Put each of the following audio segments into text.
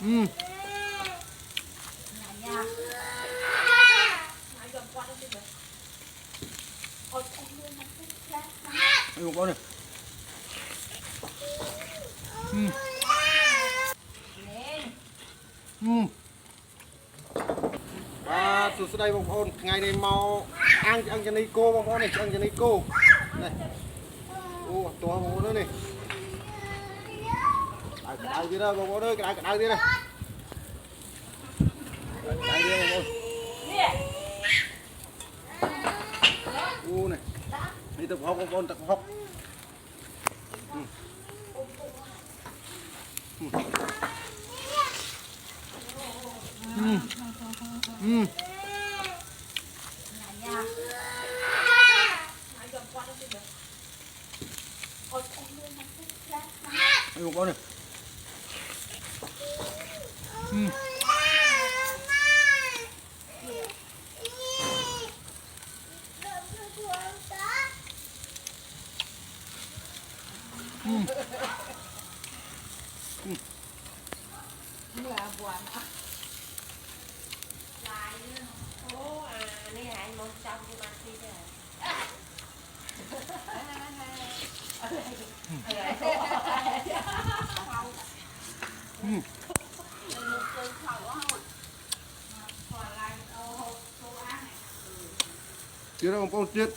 một con này. Từ sau đây bông phôn ngày này mau ăn cho Nico bông phôn này, ăn cho Nico này. To bông phôn nữa này. Cái đai kia đó bông phôn ơi, cái đai kia này. Cái đai kia bông phôn. Này. Đi tập học bông phôn, tập học. Một con này. Chưa đâu con chết.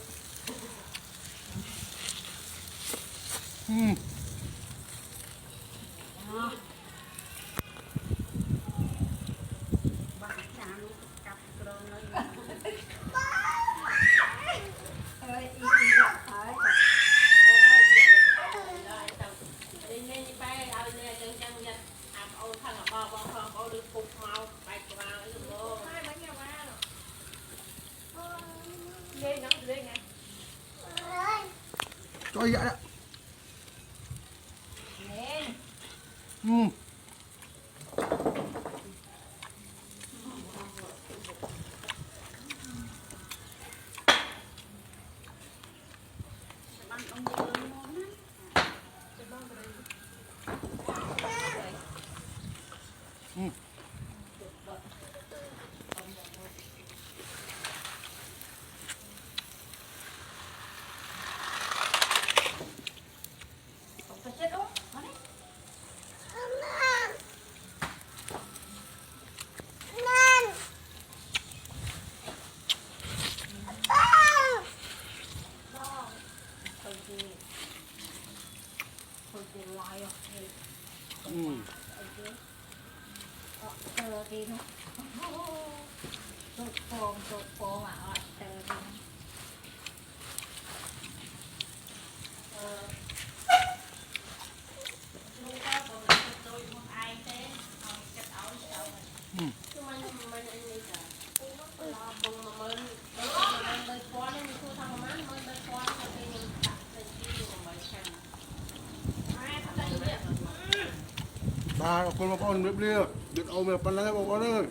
Cho vậy đó. Bà con bông phôn bếp lia, được ôm mà pan lá bông phôn ơi.